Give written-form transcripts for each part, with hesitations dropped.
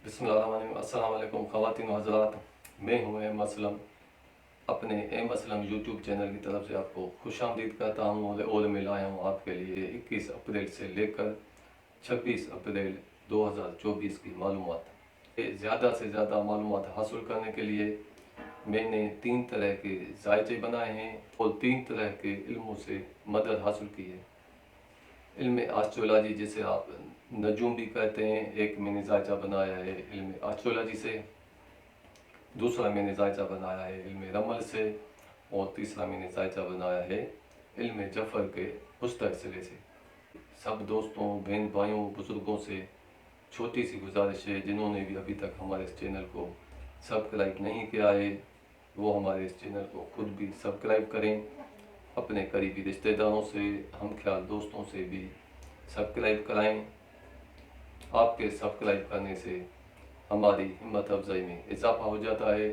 बिस्मिल्लाहिर्रहमानिर्रहीम। अस्सलाम वालेकुम ख़वातीन व हज़रात, मैं हूँ एम असलम। अपने एम असलम यूट्यूब चैनल की तरफ से आपको खुशामदीद करता हूँ और मैं लाया हूँ आपके लिए 21 अप्रैल से लेकर 26 अप्रैल 2024 की मालूमात। ज़्यादा से ज़्यादा मालूमात हासिल करने के लिए मैंने 3 तरह के जायचे बनाए हैं और 3 तरह के इल्मों से मदद हासिल की है। इल्म एस्ट्रोलॉजी जिसे आप नजूम भी कहते हैं, एक मैंने जायचा बनाया है इल्म एस्ट्रोलॉजी से। दूसरा मैंने जायचा बनाया है इल्म रमल से। और तीसरा मैंने जायचा बनाया है इल्म जफ़र के पुस्तक सिले से। सब दोस्तों, बहन भाइयों, बुज़ुर्गों से छोटी सी गुजारिश है, जिन्होंने भी अभी तक हमारे इस चैनल को सब्सक्राइब नहीं किया है वो हमारे इस चैनल को खुद भी सब्सक्राइब करें। अपने करीबी रिश्तेदारों से, हम ख्याल दोस्तों से भी सब्सक्राइब कराएं। आपके सब्सक्राइब करने से हमारी हिम्मत अफजाई में इजाफा हो जाता है।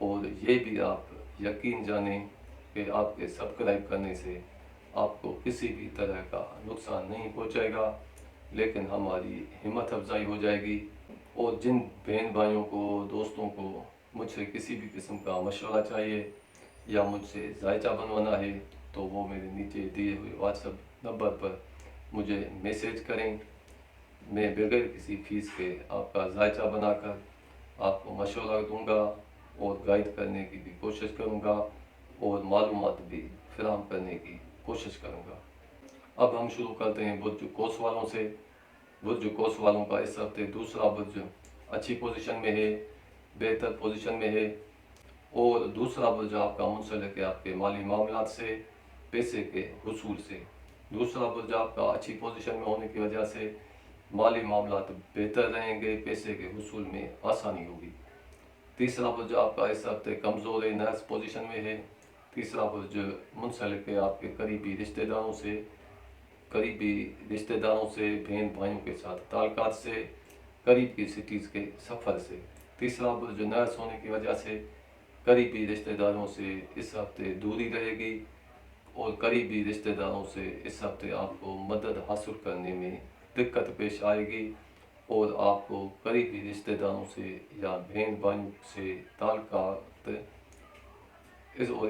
और ये भी आप यकीन जानें कि आपके सब्सक्राइब करने से आपको किसी भी तरह का नुकसान नहीं पहुंचेगा, लेकिन हमारी हिम्मत अफजाई हो जाएगी। और जिन बहन भाइयों को, दोस्तों को मुझसे किसी भी किस्म का मशवरा चाहिए या मुझसे जायचा बनवाना है, तो वो मेरे नीचे दिए हुए व्हाट्सएप नंबर पर मुझे मैसेज करें। मैं बगैर किसी फीस के आपका जायचा बनाकर आपको मशवरा दूंगा और गाइड करने की भी कोशिश करूंगा और मालूमात भी फराहम करने की कोशिश करूंगा। अब हम शुरू करते हैं बुर्ज कोस वालों से। बुर्ज कोस वालों का इस हफ्ते दूसरा बुर्ज अच्छी पोजीशन में है, बेहतर पोजीशन में है। और दूसरा बुर्ज आपका मुंसलिक है आपके माली मामलात से, पैसे के हुसूल से। दूसरा बुर्ज आपका अच्छी पोजीशन में होने की वजह से माली मामलात बेहतर रहेंगे, पैसे के हुसूल में आसानी होगी। तीसरा बुर्ज आपका इस हफ्ते कमज़ोर है, नर्स पोजीशन में है। तीसरा बुर्ज मुंसलिक है आपके करीबी रिश्तेदारों से, बहन भाइयों के साथ ताल्लुकात से, करीब की सिटीज़ के सफ़र से। तीसरा बुर्ज नर्स होने की वजह से करीबी रिश्तेदारों से इस हफ्ते दूरी रहेगी और करीबी रिश्तेदारों से इस हफ्ते आपको मदद हासिल करने में दिक्कत पेश आएगी। और आपको करीबी रिश्तेदारों से या बहन भाइयों से ताल्लुकात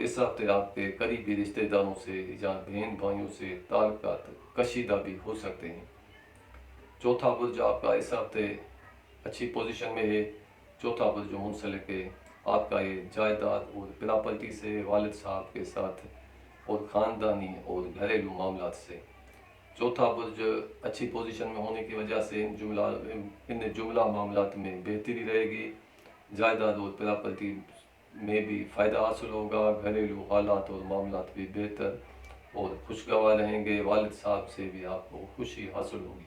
इस हफ्ते आपके करीबी रिश्तेदारों से या बहन भाइयों से ताल्लुकात कशीदा भी हो सकते हैं। चौथा बुर्ज आपका इस हफ्ते अच्छी पोजीशन में है। चौथा बुर्ज मुंसलिक है आपका ये जायदाद और प्रॉपर्टी से, वालिद साहब के साथ और ख़ानदानी और घरेलू मामलात से। चौथा बुर्ज अच्छी पोजीशन में होने की वजह से इन जुमला मामलात में बेहतरी रहेगी। जायदाद और प्रॉपर्टी में भी फ़ायदा हासिल होगा। घरेलू हालात और मामलात भी बेहतर और खुशगवार रहेंगे। वालिद साहब से भी आपको खुशी हासिल होगी।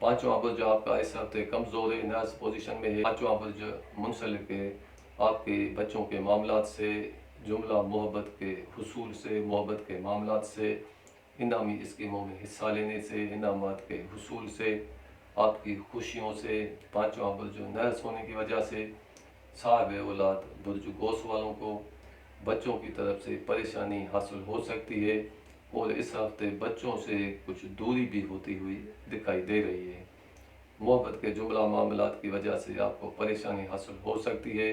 पाँचवा बुर्ज आपका इस हफ्ते कमज़ोर है, नर्स पोजीशन में है। पाँचवा बुर्ज मुंसलिक है आपके बच्चों के मामलात से, जुमला मोहब्बत के हुसूल से, मोहब्बत के मामलात से, इनामी स्कीमों में हिस्सा लेने से, इनामात के हुसूल से, आपकी खुशियों से। पाँचवा बुर्ज नर्स होने की वजह से साहब औलाद बुर्ज गोस वालों को बच्चों की तरफ से परेशानी हासिल हो सकती है और इस हफ्ते बच्चों से कुछ दूरी भी होती हुई दिखाई दे रही है। मोहब्बत के जुमला मामलात की वजह से आपको परेशानी हासिल हो सकती है।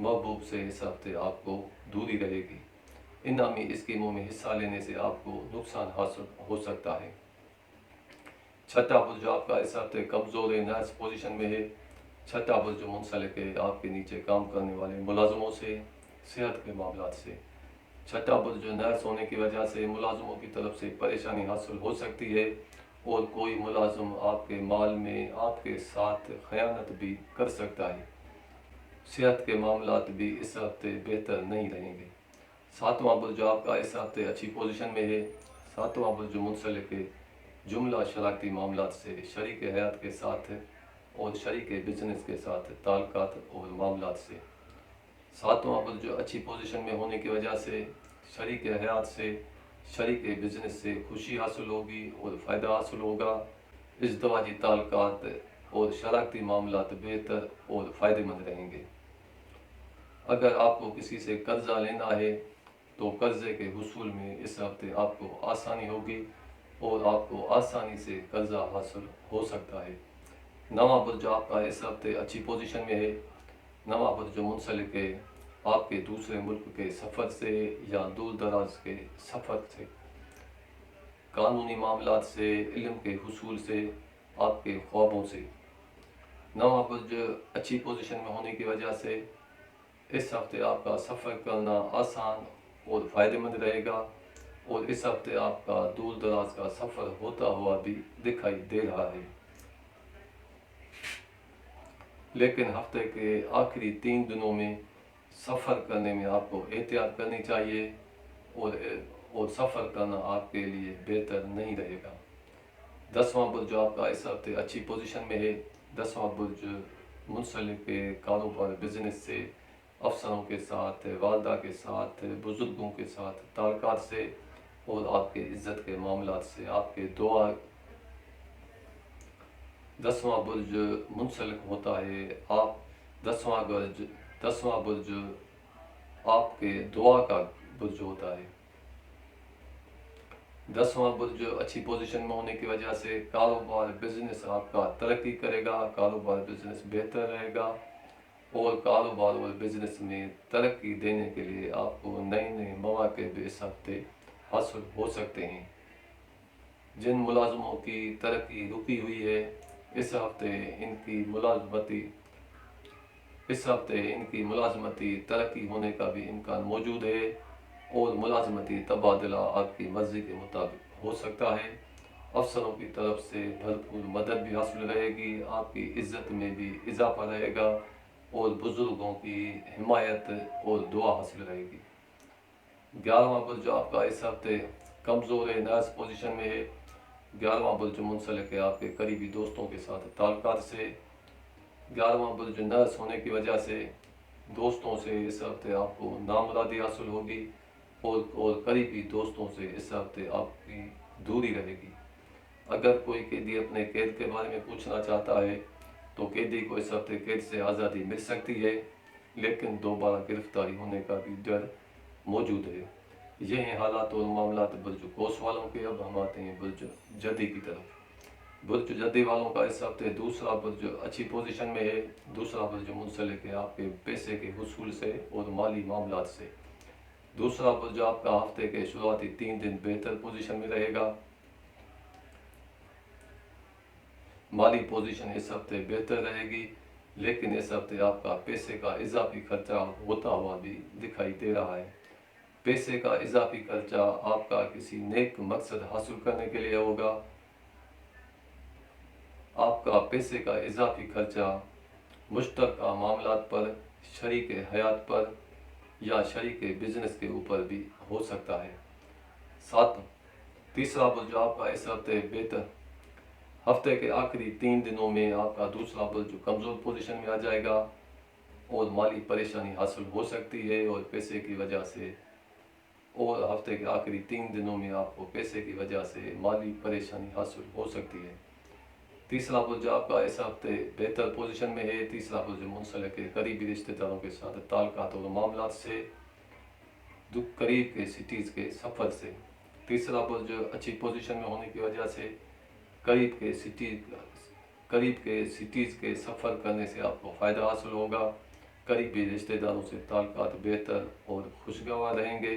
महबूब से इस हफ्ते आपको दूरी रहेगी। इनामी स्कीमों में हिस्सा लेने से आपको नुकसान हासिल हो सकता है। छठा बुर्ज आपका इस हफ्ते कमज़ोर है, नर्स पोजीशन में है। छठा बुर्ज मुंसलिक है आपके नीचे काम करने वाले मुलाजमों से, सेहत के मामलात से। छठा बुर्ज नर्स होने की वजह से मुलाजमों की तरफ से परेशानी हासिल हो सकती है और कोई मुलाजम आपके माल में आपके साथ खयानत भी कर सकता है। सेहत के मामलात भी इस हफ्ते बेहतर नहीं रहेंगे। सातवां बुर्ज आपका इस हफ्ते अच्छी पोजीशन में है। सातवां बुर्ज मुंसलिक है जुमला शराकती मामलात से, शरीक हयात के साथ और शरीक बिजनेस के साथ ताल्लुकात और मामलात से। सातवां बुर्ज अच्छी पोजीशन में होने की वजह से शरीक हयात से, शरीक बिजनेस से खुशी हासिल होगी और फ़ायदा हासिल होगा। इज़्दवाजी ताल्लुकात और शराकती मामलात बेहतर और फ़ायदेमंद रहेंगे। अगर आपको किसी से कर्ज़ा लेना है तो कर्ज़े के हुसूल में इस हफ्ते आपको आसानी होगी और आपको आसानी से कर्ज़ा हासिल हो सकता है। नवा बुर्ज आपका इस हफ्ते अच्छी पोजीशन में है। नवा बुर्ज मुंसलिक है आपके दूसरे मुल्क के सफ़र से या दूर दराज के सफ़र से, कानूनी मामलात से, इल्म के हुसूल से, आपके ख्वाबों से। नवा बुर्ज अच्छी पोजीशन में होने की वजह से इस हफ्ते आपका सफ़र करना आसान और फ़ायदेमंद रहेगा, और इस हफ्ते आपका दूर दराज का सफ़र होता हुआ भी दिखाई दे रहा है। लेकिन हफ्ते के आखिरी 3 दिनों में सफ़र करने में आपको एहतियात करनी चाहिए, और सफ़र करना आपके लिए बेहतर नहीं रहेगा। 10वां बुर्ज आपका इस हफ्ते अच्छी पोजीशन में है। 10वां बुर्ज मुंसलिक कारोबार बिजनेस से, अफसरों के साथ, वालदा के साथ, बुज़ुर्गों के साथ ताल्लुकात से, और आपके इज़्ज़त के मामलात से, आपके दुआ। 10वां बुर्ज मुंसलिक होता है आप 10वां बुर्ज आपके दुआ का बुर्ज होता है। 10वां बुर्ज अच्छी पोजीशन में होने की वजह से कारोबार बिजनेस आपका तरक्की करेगा, कारोबार बिजनेस बेहतर रहेगा, और कारोबार और बिजनेस में तरक्की देने के लिए आपको नए नए मौके भी इस हफ्ते हासिल हो सकते हैं। जिन मुलाजमों की तरक्की रुकी हुई है, इस हफ्ते इनकी मुलाजमती तरक्की होने का भी इम्कान मौजूद है, और मुलाजमती तबादला आपकी मर्ज़ी के मुताबिक हो सकता है। अफसरों की तरफ से भरपूर मदद भी हासिल रहेगी, आपकी इज़्ज़त में भी इजाफा रहेगा, और बुज़ुर्गों की हिमायत और दुआ हासिल रहेगी। 11वां बुर्ज आपका इस हफ्ते कमज़ोर है, नाज़ पोजीशन में है। 11वां बुर्ज मुंसलिक है आपके करीबी दोस्तों के साथ ताल्लुकात से। 11वां बुर्ज नर्स होने की वजह से दोस्तों से इस हफ्ते आपको नामुरादी हासिल होगी, और करीबी दोस्तों से इस हफ्ते आपकी दूरी रहेगी। अगर कोई कैदी अपने कैद के बारे में पूछना चाहता है तो कैदी को इस हफ्ते कैद से आज़ादी मिल सकती है, लेकिन दोबारा गिरफ्तारी होने का भी डर मौजूद है। ये हैं हालात और मामलात बुर्ज कोस वालों के। अब हम आते हैं बुर्ज जदी की तरफ। बुर्ज जदी वालों का इस हफ्ते दूसरा बुर्ज अच्छी पोजीशन में है। दूसरा बुर्ज मुंसलिक है आपके पैसे के हुसूल से और माली मामलात से। दूसरा बुर्ज आपका हफ्ते के शुरुआती 3 दिन बेहतर पोजीशन में रहेगा। माली पोजीशन इस हफ्ते बेहतर रहेगी, लेकिन इस हफ्ते आपका पैसे का इजाफी खर्चा होता हुआ भी दिखाई दे रहा है। पैसे का इजाफी खर्चा आपका किसी नेक मकसद हासिल करने के लिए होगा। आपका पैसे का इजाफी खर्चा मुश्तरका मामलात पर, शरीक हयात पर, या शरीक बिजनेस के ऊपर भी हो सकता है। तीसरा बुर्ज आपका इस हफ्ते बेहतर, हफ्ते के आखिरी 3 दिनों में आपका दूसरा बुर्ज कमज़ोर पोजीशन में आ जाएगा, और माली परेशानी हासिल हो सकती है, और पैसे की वजह से, और हफ्ते के आखिरी 3 दिनों में आपको पैसे की वजह से माली परेशानी हासिल हो सकती है। तीसरा बुर्ज आपका इस हफ्ते बेहतर पोजीशन में है। तीसरा बुर्ज मुंसलिक है करीबी रिश्तेदारों के साथ ताल्लुकात और मामलात से, करीब के सिटीज़ के सफ़र से। तीसरा बुर्ज अच्छी पोजीशन में होने की वजह से करीब के सिटीज़ के सफ़र करने से आपको फ़ायदा हासिल होगा। करीबी रिश्तेदारों से ताल्लुकात बेहतर और खुशगवार रहेंगे,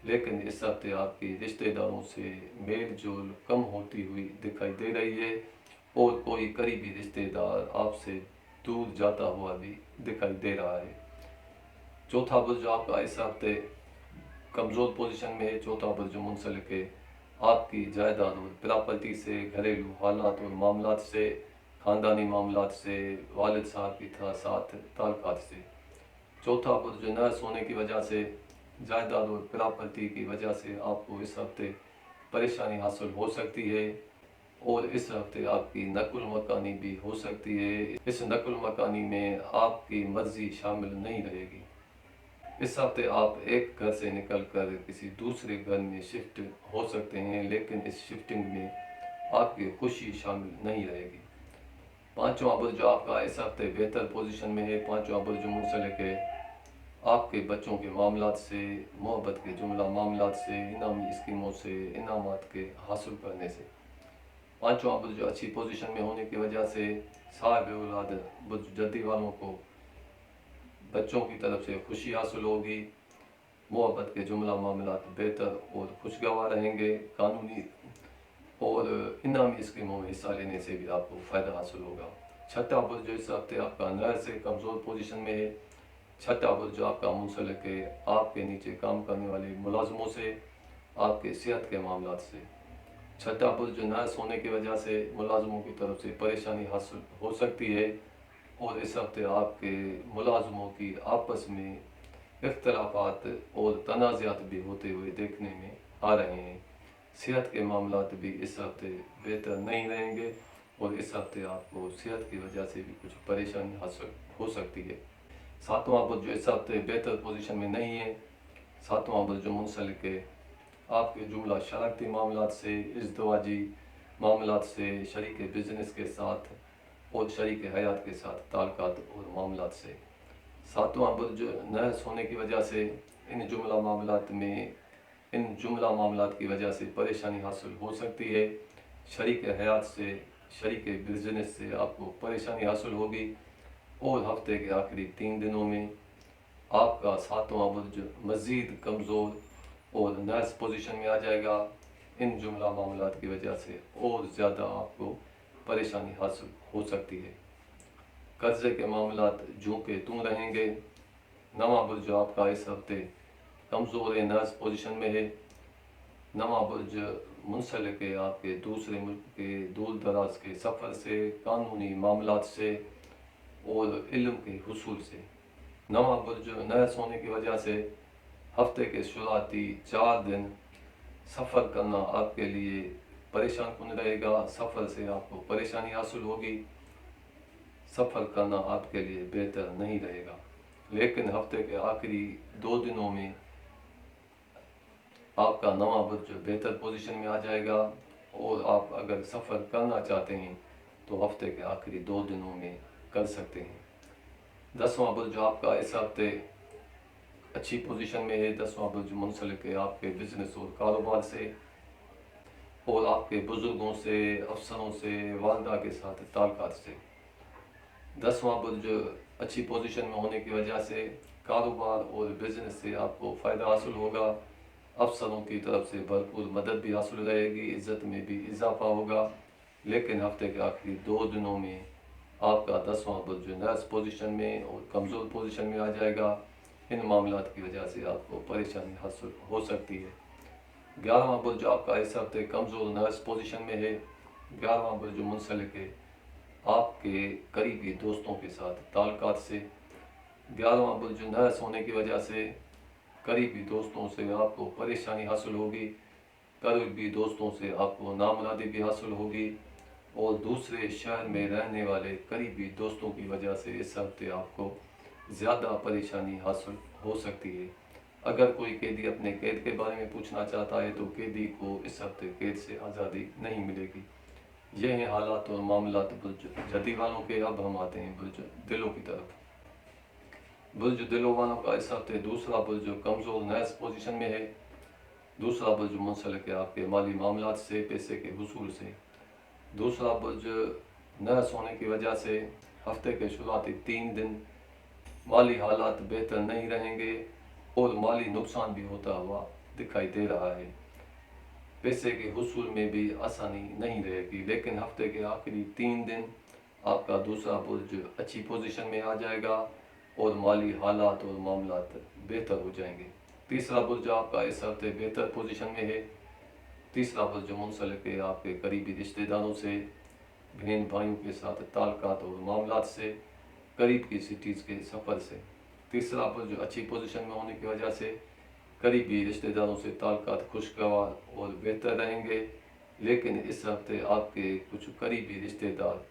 लेकिन इस हफ्ते आपकी रिश्तेदारों से मेल जोल कम होती हुई दिखाई दे रही है, और कोई करीबी रिश्तेदार आपसे दूर जाता हुआ भी दिखाई दे रहा है। चौथा बुर्ज आपका इस हफ्ते कमज़ोर पोजीशन में है। चौथा बुर्ज मुंसलिक है आपकी जायदाद और प्रॉपर्टी से, घरेलू हालात और मामलात से, ख़ानदानी मामलात से, वालिद साहब की साथ ताल्लुकात से। चौथा बुर्ज नर्स होने की वजह से, जायदाद और प्रॉपर्टी की वजह से आपको इस हफ्ते परेशानी हासिल हो सकती है, और इस हफ्ते आपकी नकुल मकानी भी हो सकती है। इस नकुल मकानी में आपकी मर्ज़ी शामिल नहीं रहेगी। इस हफ्ते आप एक घर से निकलकर किसी दूसरे घर में शिफ्ट हो सकते हैं, लेकिन इस शिफ्टिंग में आपकी खुशी शामिल नहीं रहेगी। पांचवा बुर्ज आपका इस हफ्ते बेहतर पोजीशन में है। पांचवा बुर्ज मुंसलिक है आपके बच्चों के मामलात से, मोहब्बत के जुमला मामलात से, इनामी स्कीमों से, इनामात के हासिल करने से। पांचवा बुर्ज अच्छी पोजीशन में होने की वजह से साहिब औलाद बुर्ज जद्दी वालों को बच्चों की तरफ से खुशी हासिल होगी, मोहब्बत के जुमला मामलात बेहतर और खुशगवार रहेंगे, कानूनी और इनामी स्कीमों में हिस्सा लेने से भी आपको फ़ायदा हासिल होगा। छठा बुर्ज इस हफ्ते आपका नहर से कमज़ोर पोजीशन में है। छठा बुर्ज आपका मुंसलिक है आपके नीचे काम करने वाले मुलाजमों से, आपके सेहत के मामलात से। छठा बुर्ज नहस होने की वजह से मुलाजमों की तरफ से परेशानी हासिल हो सकती है और इस हफ्ते आपके मुलाजमों की आपस में इख्तलाफात और तनाज़ात भी होते हुए देखने में आ रहे हैं। सेहत के मामलात भी इस हफ्ते बेहतर नहीं रहेंगे और इस हफ्ते आपको सेहत की वजह से भी कुछ परेशानी हासिल हो सकती है। सातवां बुर्ज इस हफ्ते बेहतर पोजीशन में नहीं है। सातवां बुर्ज मुंसलिक है आपके जुमला शरारती मामलात से, इज़्दवाजी मामलात से, शरीक बिजनेस के साथ और शरीक हयात के साथ ताल्लुकात और मामलात से। सातवां बुर्ज नहस होने की वजह से इन जुमला मामलात की वजह से परेशानी हासिल हो सकती है। शरीक हयात से, शरीक बिजनेस से आपको परेशानी हासिल होगी और हफ्ते के आखिरी 3 दिनों में आपका सातवां बुर्ज मज़ीद कमज़ोर और नर्स पोजीशन में आ जाएगा। इन जुमला मामलात की वजह से और ज़्यादा आपको परेशानी हासिल हो सकती है। कर्ज़े के मामलात जूं के तूं रहेंगे। नवा बुर्ज आपका इस हफ्ते कमज़ोर नर्स पोजीशन में है। नवा बुर्ज मुंसलिक है आपके दूसरे मुल्क के दूर दराज के सफ़र से, कानूनी मामलात से और इल्म के हुसूल से। नवा बुर्ज नर्स होने की वजह से हफ्ते के शुरुआती 4 दिन सफ़र करना आपके लिए परेशान कुन रहेगा। सफ़र से आपको परेशानी हासिल होगी, सफ़र करना आपके लिए बेहतर नहीं रहेगा। लेकिन हफ्ते के आखिरी 2 दिनों में आपका नवा बुर्ज बेहतर पोजीशन में आ जाएगा और आप अगर सफ़र करना चाहते हैं तो हफ्ते के आखिरी 2 दिनों में कर सकते हैं। 10वां बुर्ज आपका इस हफ्ते अच्छी पोजीशन में है। 10वां बुर्ज मुंसलिक है आपके बिजनेस और कारोबार से और आपके बुजुर्गों से, अफसरों से, वालदा के साथ ताल्लुकात से। 10वां बुर्ज अच्छी पोजीशन में होने की वजह से कारोबार और बिजनेस से आपको फ़ायदा हासिल होगा। अफसरों की तरफ से भरपूर मदद भी हासिल रहेगी, इज़्ज़त में भी इजाफा होगा। लेकिन हफ्ते के आखिरी 2 दिनों में आपका 10वां बुर्ज नर्स पोजीशन में और कमज़ोर पोजीशन में आ जाएगा। इन मामलात की वजह से आपको परेशानी हासिल हो सकती है। 11वां बुर्ज आपका इस हफ्ते कमज़ोर नर्स पोजीशन में है। 11वां बुर्ज मुंसलिक है आपके करीबी दोस्तों के साथ ताल्लुकात से। 11वां बुर्ज नर्स होने की वजह से करीबी दोस्तों से आपको परेशानी हासिल होगी, करीबी दोस्तों से आपको नामुरादी भी हासिल होगी और दूसरे शहर में रहने वाले करीबी दोस्तों की वजह से इस हफ्ते आपको ज़्यादा परेशानी हासिल हो सकती है। अगर कोई कैदी अपने कैद के बारे में पूछना चाहता है तो कैदी को इस हफ्ते कैद से आज़ादी नहीं मिलेगी। ये हैं हालात और मामलात बुर्ज जद्दी वालों के। अब हम आते हैं बुर्ज दिलों की तरफ। बुर्ज दिलों वालों का इस हफ्ते दूसरा बुर्ज कमज़ोर नर्स पोजीशन में है। दूसरा बुर्ज मुंसलिक है आपके माली मामलात से, पैसे के हुसूल से। दूसरा बुर्ज नर्स होने की वजह से हफ्ते के शुरुआती 3 दिन माली हालात बेहतर नहीं रहेंगे और माली नुकसान भी होता हुआ दिखाई दे रहा है। पैसे के हुसूल में भी आसानी नहीं रहेगी। लेकिन हफ्ते के आखिरी 3 दिन आपका दूसरा बुर्ज अच्छी पोजीशन में आ जाएगा और माली हालात और मामलात बेहतर हो जाएंगे। तीसरा बुर्ज आपका इस हफ्ते बेहतर पोजीशन में है। तीसरा बुर्ज मुंसलिक है आपके करीबी रिश्तेदारों से, बहन भाइयों के साथ ताल्लुकात और मामलात से, करीब की सिटीज़ के सफ़र से। तीसरा बुर्ज अच्छी पोजीशन में होने की वजह से करीबी रिश्तेदारों से ताल्लुकात खुशगवार और बेहतर रहेंगे। लेकिन इस हफ्ते आपके कुछ करीबी रिश्तेदार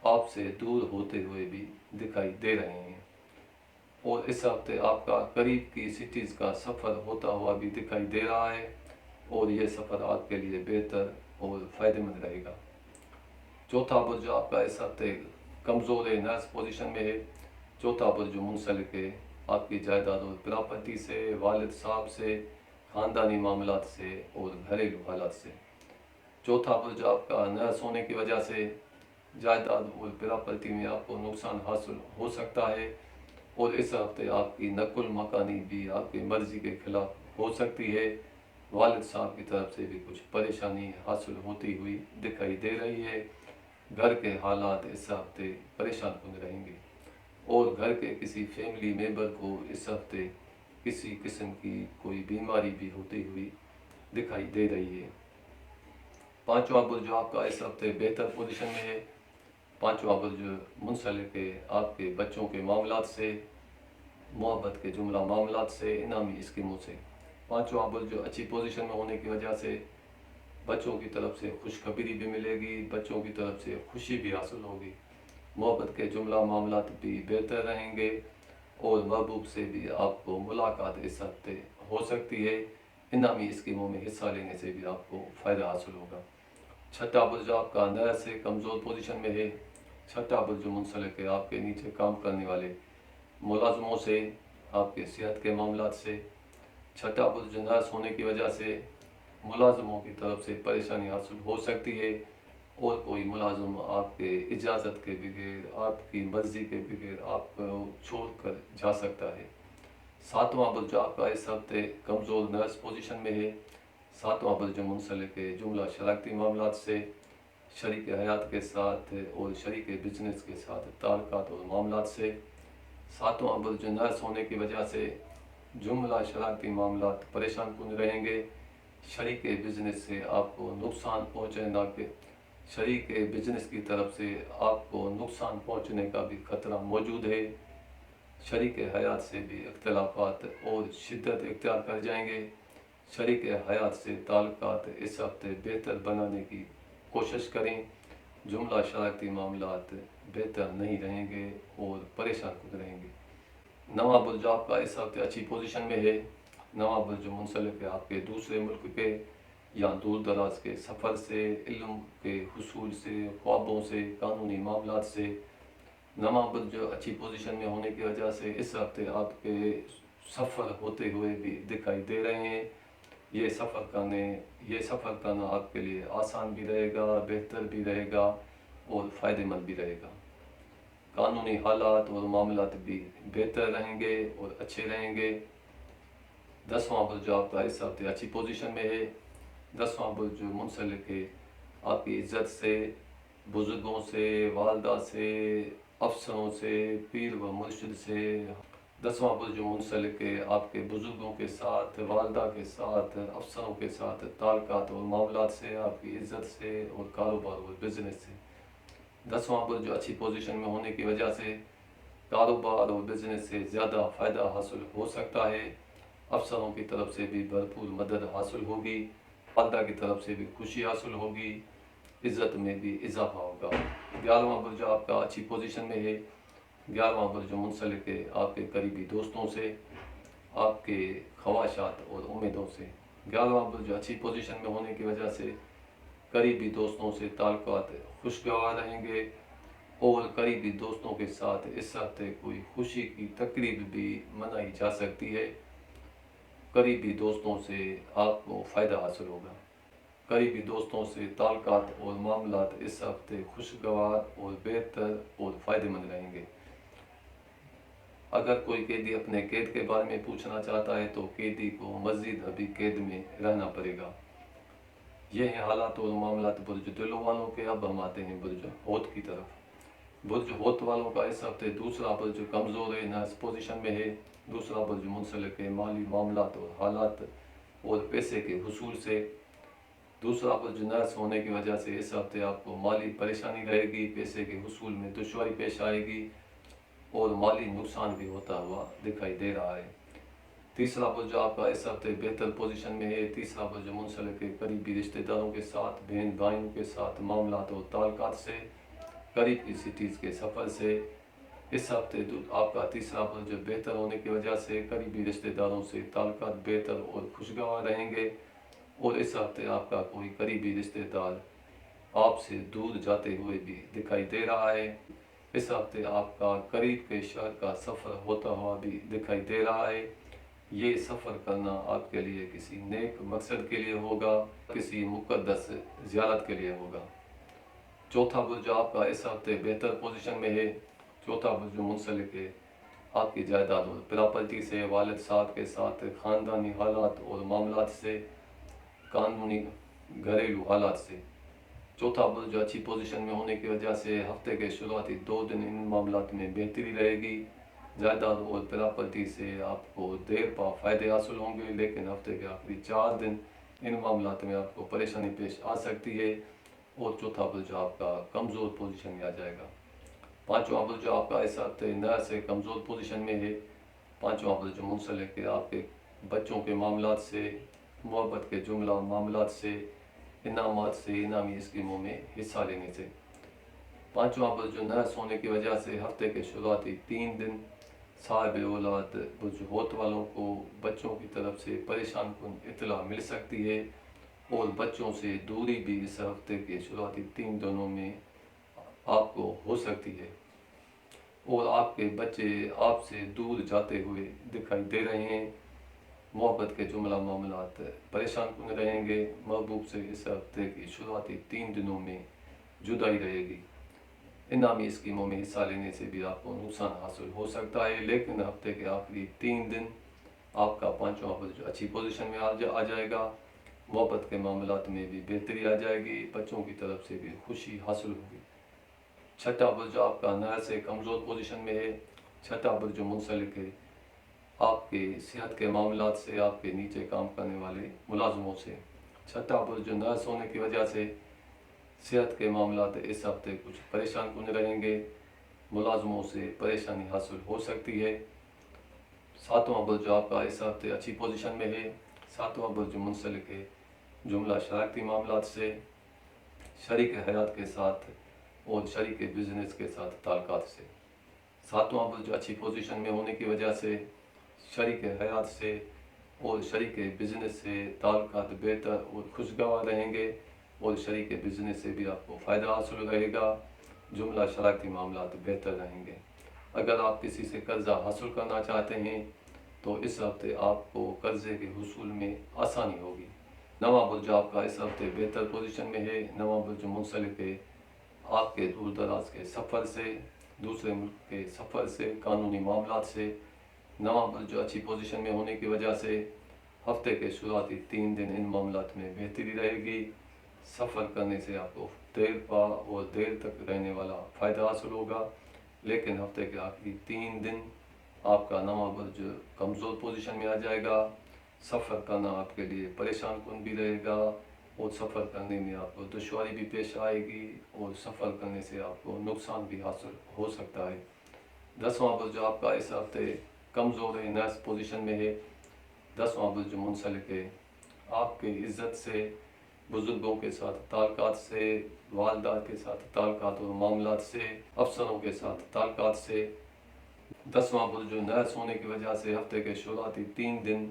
आपसे दूर होते हुए भी दिखाई दे रहे हैं और इस हफ्ते आपका करीब की सिटीज़ का सफ़र होता हुआ भी दिखाई दे रहा है और ये सफ़र आपके लिए बेहतर और फ़ायदेमंद रहेगा। चौथा बुर्ज आपका इस हफ्ते कमज़ोर है, नर्स पोजीशन में है। चौथा बुर्ज मुंसलिक है आपकी जायदाद और प्रॉपर्टी से, वालिद साहब से, ख़ानदानी मामलात से और घरेलू हालात से। चौथा बुर्ज आपका नर्स होने की वजह से जायदाद और प्रॉपर्टी में आपको नुकसान हासिल हो सकता है, और इस हफ्ते आपकी नकुल मकानी भी आपकी मर्जी के खिलाफ हो सकती है। वालिद साहब की तरफ से भी कुछ परेशानी हासिल होती हुई दिखाई दे रही है। घर के हालात इस हफ्ते परेशान कुन रहेंगे, और घर के किसी फैमिली मेंबर को इस हफ्ते किसी किस्म की कोई बीमारी भी होती हुई दिखाई दे रही है। पांचवा बुर्ज आपका इस हफ्ते बेहतर पोजीशन में है। पांचवा बुर्ज मुंसलिक है आपके बच्चों के मामलात से, मोहब्बत के जुमला मामलात से, इनामी स्कीमों से। पांचवा बुर्ज अच्छी पोजीशन में होने की वजह से बच्चों की तरफ से खुशखबरी भी मिलेगी, बच्चों की तरफ से खुशी भी हासिल होगी। मोहब्बत के जुमला मामलात भी बेहतर रहेंगे, और महबूब से भी आपको मुलाकात इस हफ्ते हो सकती है। इनामी स्कीमों में हिस्सा लेने से भी आपको फ़ायदा हासिल होगा। छठा बुर्ज आपका नया से कमज़ोर पोजीशन में है। छठा बुर्ज मुंसलिक है आपके नीचे काम करने वाले मुलाजमों से, आपके सेहत के मामलात से। छठा बुर्ज नर्स होने की वजह से मुलाजमों की तरफ से परेशानी हासिल हो सकती है, और कोई मुलाजम आपके इजाज़त के बगैर, आपकी मर्ज़ी के बगैर आपको छोड़ कर जा सकता है। सातवां बुर्ज आपका इस हफ्ते कमज़ोर नर्स पोजीशन में है। सातवां बुर्ज मुंसलिक है जुमला शराकती मामलात से, शरीक हयात के साथ और शरीक बिजनेस के साथ ताल्लुकात और मामलात से। सातवां बुर्ज नर्स होने की वजह से जुमला शराकती मामलात परेशान कुन रहेंगे। शरीक बिजनेस से आपको नुकसान पहुँचना के शरीक बिजनेस की तरफ से आपको नुकसान पहुँचने का भी खतरा मौजूद है। शरीक हयात से भी इख्तलाफात और शिद्दत इख्तियार कर जाएंगे। शरीक हयात से ताल्लुकात इस हफ्ते बेहतर बनाने की कोशिश करें। जुमला शराकती मामलात बेहतर नहीं रहेंगे और परेशान खुद रहेंगे। नवा बुर्ज आपका इस हफ्ते अच्छी पोजीशन में है। नवा बुर्ज मुंसलिक है आपके दूसरे मुल्क के या दूर दराज के सफ़र से, इल्म के हुसूल से, ख्वाबों से, कानूनी मामलात से। नवा बुर्ज अच्छी पोजीशन में होने की वजह से इस हफ्ते आपके सफ़र होते हुए भी दिखाई दे रहे हैं। ये सफ़र करना आपके लिए आसान भी रहेगा, बेहतर भी रहेगा और फ़ायदेमंद भी रहेगा। कानूनी हालात और मामलात भी बेहतर रहेंगे और अच्छे रहेंगे। 10वां बुर्ज आपका इस हफ्ते अच्छी पोजीशन में है। 10वां बुर्ज मुंसलिक है आपकी इज़्ज़त से, बुज़ुर्गों से, वालदा से, अफसरों से, पीर व मुर्शिद से। 10वां बुर्ज मुंसलिक है आपके बुज़ुर्गों के साथ, वालदा के साथ, अफसरों के साथ ताल्लुकात और मामलात से, आपकी इज़्ज़त से और कारोबार और बिज़नेस से। 10वां बुर्ज अच्छी पोजीशन में होने की वजह से कारोबार और बिज़नेस से ज़्यादा फ़ायदा हासिल हो सकता है। अफसरों की तरफ से भी भरपूर मदद हासिल होगी, वालदा की तरफ से भी खुशी हासिल होगी, इज़्ज़त में भी इजाफा होगा। 11वां बुर्ज आपका अच्छी पोजीशन में है। 11वां बुर्ज मुंसलिक है आपके करीबी दोस्तों से, आपके ख्वाहिशात और उम्मीदों से। 11वां बुर्ज अच्छी पोजीशन में होने की वजह से करीबी दोस्तों से ताल्लुकात खुशगवार रहेंगे, और करीबी दोस्तों के साथ इस हफ्ते कोई खुशी की तकरीब भी मनाई जा सकती है। करीबी दोस्तों से आपको फ़ायदा हासिल होगा। करीबी दोस्तों से ताल्लुकात और मामलात इस हफ्ते खुशगवार और बेहतर और फ़ायदेमंद रहेंगे। अगर कोई कैदी अपने कैद के बारे में पूछना चाहता है तो कैदी को मज़ीद अभी कैद में रहना पड़ेगा। ये हैं हालात और मामलात बुर्ज दिलों वालों के। अब हम आते हैं बुर्ज होत की तरफ। बुर्ज होत वालों का इस हफ्ते दूसरा बुर्ज कमज़ोर है, नर्स पोजीशन में है। दूसरा बुर्ज मुंसलिक है माली मामलात और हालात और पैसे के हुसूल से। दूसरा बुर्ज नर्स होने की वजह से इस हफ्ते आपको माली परेशानी रहेगी, पैसे के हुसूल में दुश्वारी पेश आएगी और माली नुकसान भी होता हुआ दिखाई दे रहा है। तीसरा बुर्ज आपका इस हफ्ते बेहतर पोजीशन में है। तीसरा बुर्ज मुंसलिक है करीबी रिश्तेदारों के साथ, बहन भाइयों के साथ मामलात और ताल्लुकात से, करीब की सिटीज़ के सफ़र से। इस हफ्ते आपका तीसरा बुर्ज बेहतर होने की वजह से करीबी रिश्तेदारों से ताल्लुकात बेहतर और खुशगवार रहेंगे, और इस हफ्ते आपका कोई करीबी रिश्तेदार आपसे दूर जाते हुए भी दिखाई दे रहा है। इस हफ्ते आपका करीब के शहर का सफ़र होता हुआ भी दिखाई दे रहा है। یہ سفر کرنا آپ کے لیے کسی نیک مقصد کے لیے ہوگا، کسی مقدس زیارت کے لیے ہوگا۔ چوتھا برج آپ کا اس ہفتے بہتر پوزیشن میں ہے۔ چوتھا برج جو منسلک ہے آپ کی جائیداد اور پراپرٹی سے، والد صاحب کے ساتھ خاندانی حالات اور معاملات سے، قانونی گھریلو حالات سے۔ چوتھا برج جو اچھی پوزیشن میں ہونے کی وجہ سے ہفتے کے شروعاتی 2 دن ان معاملات میں بہتری رہے گی۔ جائیداد اور پراپرٹی سے آپ کو دیر پا فائدے حاصل ہوں گے، لیکن ہفتے کے آخری 4 دن ان معاملات میں آپ کو پریشانی پیش آ سکتی ہے اور چوتھا برج آپ کا کمزور پوزیشن میں آ جائے گا۔ پانچواں برج آپ کا اس ہفتے نیا سے کمزور پوزیشن میں ہے۔ پانچواں برج منسلک ہے آپ کے بچوں کے معاملات سے، محبت کے جملہ معاملات سے، انعامات سے، انعامی اسکیموں میں حصہ لینے سے۔ پانچواں برج جو نرس ہونے کی وجہ سے ہفتے کے شروعاتی 3 دن صاحب اولاد برج ہوت والوں کو بچوں کی طرف سے پریشان کن اطلاع مل سکتی ہے اور بچوں سے دوری بھی اس ہفتے کے شروعاتی 3 دنوں میں آپ کو ہو سکتی ہے اور آپ کے بچے آپ سے دور جاتے ہوئے دکھائی دے رہے ہیں۔ محبت کے جملہ معاملات پریشان کن رہیں گے۔ محبوب سے اس ہفتے کی شروعاتی 3 دنوں میں جدائی رہے گی۔ انعامی اسکیموں میں حصہ لینے سے بھی آپ کو نقصان حاصل ہو سکتا ہے، لیکن ہفتے کے آخری 3 دن آپ کا پانچواں برج اچھی پوزیشن میں آ جائے گا۔ محبت کے معاملات میں بھی بہتری آ جائے گی، بچوں کی طرف سے بھی خوشی حاصل ہوگی۔ چھٹا برج آپ کا نیا سے کمزور پوزیشن میں ہے۔ چھٹا برج جو منسلک ہے آپ کے صحت کے معاملات سے، آپ کے نیچے کام کرنے والے ملازموں سے۔ چھٹا برج جو نرس ہونے کی وجہ سے صحت کے معاملات اس ہفتے کچھ پریشان کن رہیں گے، ملازموں سے پریشانی حاصل ہو سکتی ہے۔ ساتواں برج جو آپ کا اس ہفتے اچھی پوزیشن میں ہے۔ ساتواں برج منسلک ہے جملہ شراکتی معاملات سے، شریک حیات کے ساتھ اور شریک بزنس کے ساتھ تعلقات سے۔ ساتواں برج اچھی پوزیشن میں ہونے کی وجہ سے شریک حیات سے اور شریک بزنس سے تعلقات بہتر اور خوشگوار رہیں گے اور شریک بزنس سے بھی آپ کو فائدہ حاصل رہے گا۔ جملہ شراکتی معاملات بہتر رہیں گے۔ اگر آپ کسی سے قرضہ حاصل کرنا چاہتے ہیں تو اس ہفتے آپ کو قرضے کے حصول میں آسانی ہوگی۔ نواں برج آپ کا اس ہفتے بہتر پوزیشن میں ہے۔ نواں برج منسلک ہے آپ کے دور دراز کے سفر سے، دوسرے ملک کے سفر سے، قانونی معاملات سے۔ نواں برج جو اچھی پوزیشن میں ہونے کی وجہ سے ہفتے کے شروعاتی 3 دن ان معاملات میں بہتری رہے گی۔ سفر کرنے سے آپ کو دیر پا اور دیر تک رہنے والا فائدہ حاصل ہوگا، لیکن ہفتے کے آخری 3 دن آپ کا نواں برج کمزور پوزیشن میں آ جائے گا۔ سفر کرنا آپ کے لیے پریشان کن بھی رہے گا اور سفر کرنے میں آپ کو دشواری بھی پیش آئے گی اور سفر کرنے سے آپ کو نقصان بھی حاصل ہو سکتا ہے۔ 10واں برج جو آپ کا اس ہفتے کمزور ہے، نرس پوزیشن میں ہے۔ 10واں برج منسلک ہے آپ کے عزت سے، بزرگوں کے ساتھ تعلقات سے، والدہ کے ساتھ تعلقات اور معاملات سے، افسروں کے ساتھ تعلقات سے۔ 10واں برج جو نرس ہونے کی وجہ سے ہفتے کے شروعاتی 3 دن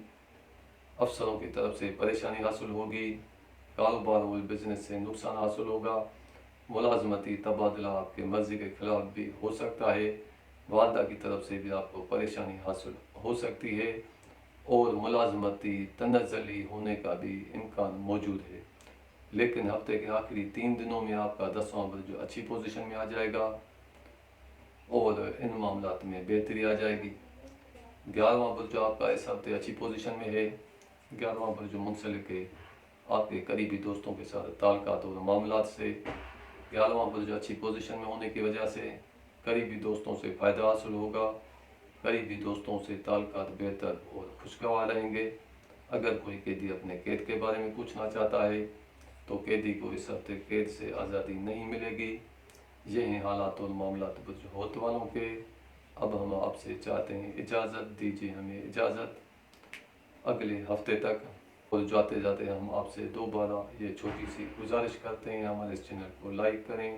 افسروں کی طرف سے پریشانی حاصل ہوگی، کاروبار اور بزنس سے نقصان حاصل ہوگا، ملازمتی تبادلہ آپ کے مرضی کے خلاف بھی ہو سکتا ہے، والدہ کی طرف سے بھی آپ کو پریشانی حاصل ہو سکتی ہے اور ملازمتی تنزلی ہونے کا بھی امکان موجود ہے، لیکن ہفتے کے آخری 3 دنوں میں آپ کا 10واں برج جو اچھی پوزیشن میں آ جائے گا اور ان معاملات میں بہتری آ جائے گی۔ 11واں برج جو آپ کا اس ہفتے اچھی پوزیشن میں ہے۔ 11واں برج جو منسلک ہے آپ کے قریبی دوستوں کے ساتھ تعلقات اور معاملات سے۔ 11واں برج جو اچھی پوزیشن میں ہونے کی وجہ سے قریبی دوستوں سے فائدہ حاصل ہوگا، قریبی دوستوں سے تعلقات بہتر اور خوشگوار رہیں گے۔ اگر کوئی قیدی اپنے قید کے بارے میں پوچھنا چاہتا ہے تو قیدی کو اس ہفتے قید سے آزادی نہیں ملے گی۔ یہ ہیں حالات اور معاملات برج ہوت والوں کے۔ اب ہم آپ سے چاہتے ہیں اجازت دیجیے ہمیں اجازت اگلے ہفتے تک، اور جاتے جاتے ہم آپ سے دوبارہ یہ چھوٹی سی گزارش کرتے ہیں، ہمارے اس چینل کو لائک کریں،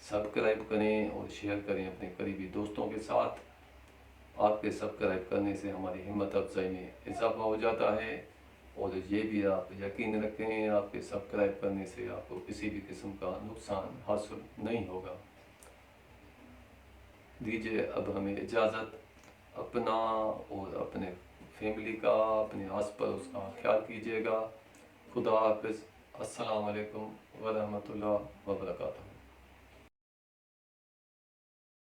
سبسکرائب کریں اور شیئر کریں اپنے قریبی دوستوں کے ساتھ۔ آپ کے سبسکرائب کرنے سے ہماری ہمت افزائی میں اضافہ ہو جاتا ہے اور یہ بھی آپ یقین رکھیں آپ کے سبسکرائب کرنے سے آپ کو کسی بھی قسم کا نقصان حاصل نہیں ہوگا۔ دیجیے اب ہمیں اجازت، اپنا اور اپنے فیملی کا، اپنے آس پڑوس کا خیال کیجیے گا۔ خدا حافظ۔ السلام علیکم ورحمۃ اللہ وبرکاتہ۔